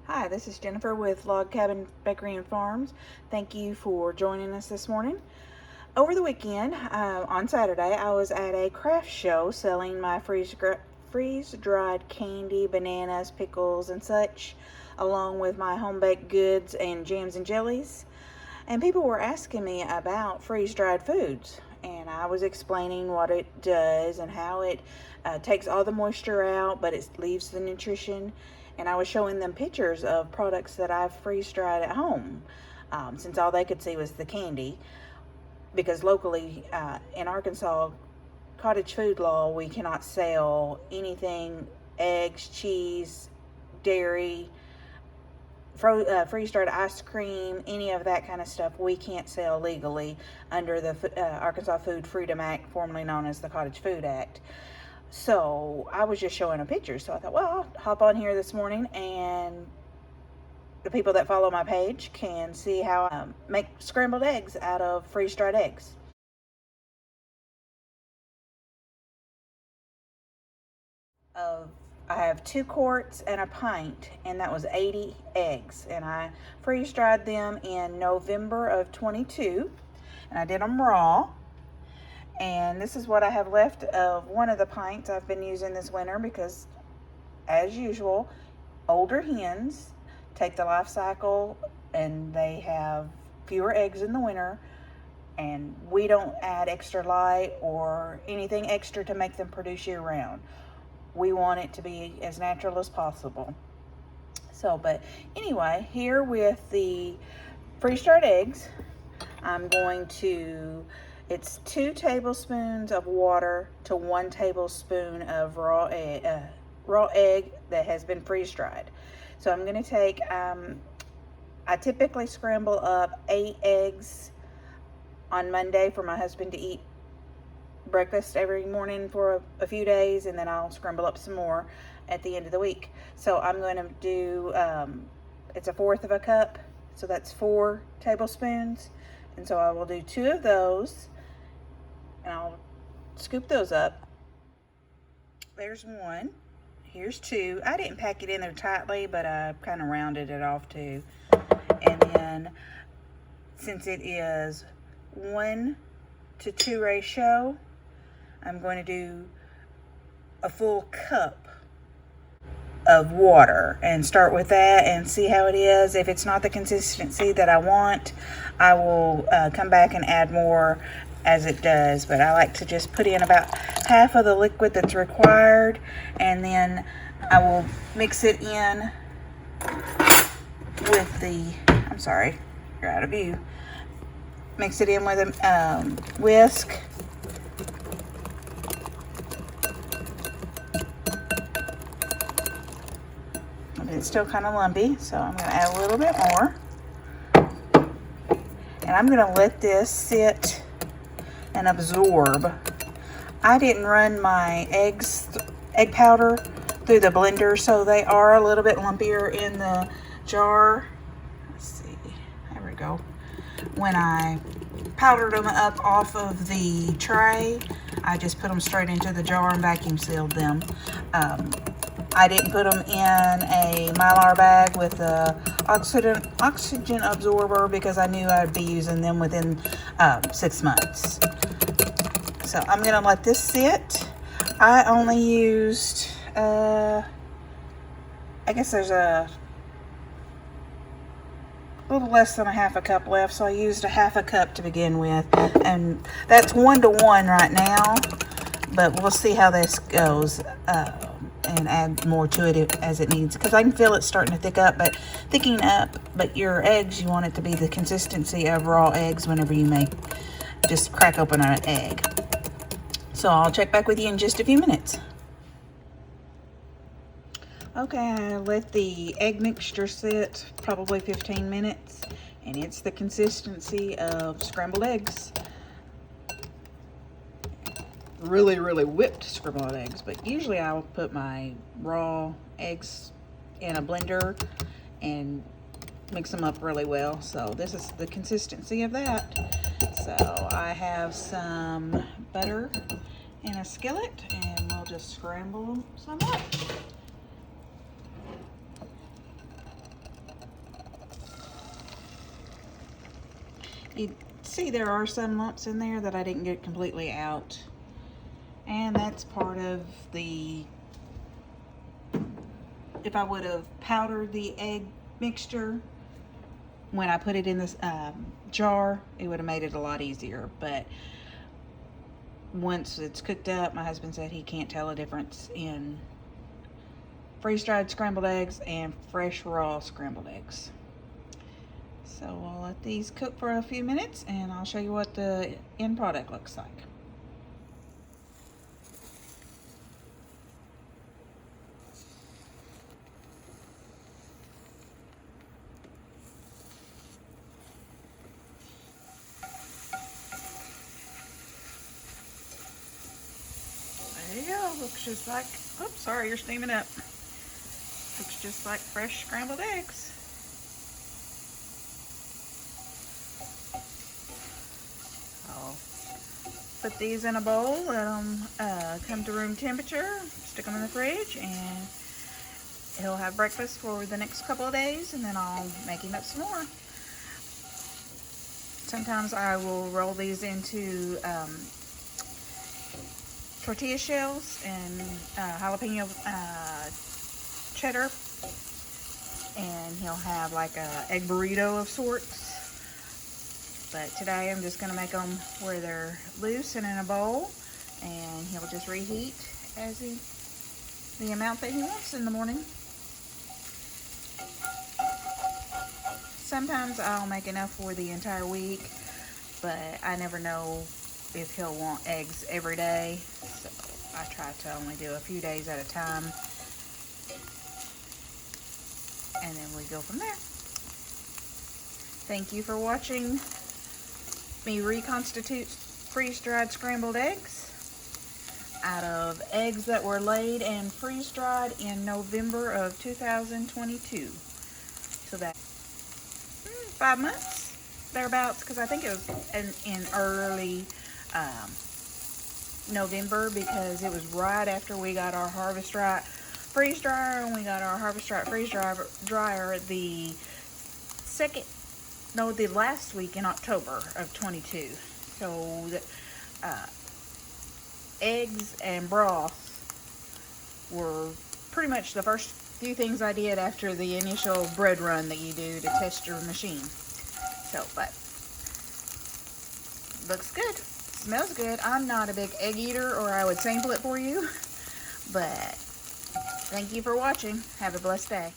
Hi, this is Jennifer with Log Cabin Bakery and Farms. Thank you for joining us this morning. Over the weekend, on Saturday, I was at a craft show selling my freeze-dried candy, bananas, pickles, and such, along with my home-baked goods and jams and jellies. And people were asking me about freeze-dried foods, and I was explaining what it does and how it takes all the moisture out, but it leaves the nutrition. And I was showing them pictures of products that I've freeze-dried at home, since all they could see was the candy. Because locally in Arkansas, cottage food law, we cannot sell anything, eggs, cheese, dairy, freeze-dried ice cream, any of that kind of stuff we can't sell legally under the Arkansas Food Freedom Act, formerly known as the Cottage Food Act. So I was just showing a picture. So I thought, well, I'll hop on here this morning and the people that follow my page can see how I make scrambled eggs out of freeze-dried eggs. I have 2 quarts and a pint, and that was 80 eggs, and I freeze-dried them in November of 22, and I did them raw. And this is what I have left of one of the pints I've been using this winter because, as usual, older hens take the life cycle and they have fewer eggs in the winter, and we don't add extra light or anything extra to make them produce year round. We want it to be as natural as possible. So, but anyway, here with the freeze-dried eggs, I'm going to, it's 2 tablespoons of water to 1 tablespoon of raw egg that has been freeze-dried. So I'm going to take, I typically scramble up 8 eggs on Monday for my husband to eat breakfast every morning for a few days, and then I'll scramble up some more at the end of the week. So I'm going to do, it's 1/4 of a cup, so that's 4 tablespoons. And so I will do 2 of those, and I'll scoop those up. There's 1. Here's 2. I didn't pack it in there tightly, but I kind of rounded it off too. And then, since it is 1 to 2 ratio, I'm going to do a full cup of water and start with that and see how it is. If it's not the consistency that I want, I will come back and add more as it does, but I like to just put in about half of the liquid that's required, and then I will mix it in with the, I'm sorry, you're out of view. Mix it in with a whisk. It's still kind of lumpy, so I'm going to add a little bit more. And I'm going to let this sit and absorb. I didn't run my egg powder through the blender, so they are a little bit lumpier in the jar. Let's see, there we go. When I powdered them up off of the tray, I just put them straight into the jar and vacuum sealed them. I didn't put them in a Mylar bag with a oxygen absorber because I knew I'd be using them within 6 months. So I'm going to let this sit. I only used, I guess there's a little less than a 1/2 cup left, so I used a 1/2 cup to begin with, and that's 1 to 1 right now, but we'll see how this goes and add more to it as it needs, because I can feel it starting to thickening up, but your eggs, you want it to be the consistency of raw eggs whenever you just crack open an egg. So I'll check back with you in just a few minutes. Okay, I let the egg mixture sit probably 15 minutes, and it's the consistency of scrambled eggs. Really, really whipped scrambled eggs, but usually I'll put my raw eggs in a blender and mix them up really well. So this is the consistency of that. So I have some butter in a skillet, and we'll just will just scramble some up. You see there are some lumps in there that I didn't get completely out. And that's part of the, if I would have powdered the egg mixture when I put it in this jar, it would have made it a lot easier. But once it's cooked up, my husband said he can't tell a difference in freeze-dried scrambled eggs and fresh raw scrambled eggs. So I'll let these cook for a few minutes and I'll show you what the end product looks like. There you go. Looks just like, oops, sorry, you're steaming up. Looks just like fresh scrambled eggs. I'll put these in a bowl, let them come to room temperature, stick them in the fridge, and he'll have breakfast for the next couple of days, and then I'll make him up some more. Sometimes I will roll these into tortilla shells and jalapeno cheddar, and he'll have like a egg burrito of sorts. But today I'm just going to make them where they're loose and in a bowl, and he'll just reheat as the amount that he wants in the morning. Sometimes I'll make enough for the entire week, but I never know if he'll want eggs every day, so I try to only do a few days at a time, and then we go from there. Thank you for watching me reconstitute freeze-dried scrambled eggs out of eggs that were laid and freeze-dried in November of 2022. So that 5 months thereabouts, because I think it was in early November, because it was right after we got our Harvest Right freeze dryer, and we got our Harvest Right freeze dryer the last week in October of 22. So the eggs and broth were pretty much the first few things I did after the initial bread run that you do to test your machine. So, but looks good, smells good. I'm not a big egg eater, or I would sample it for you, but thank you for watching. Have a blessed day.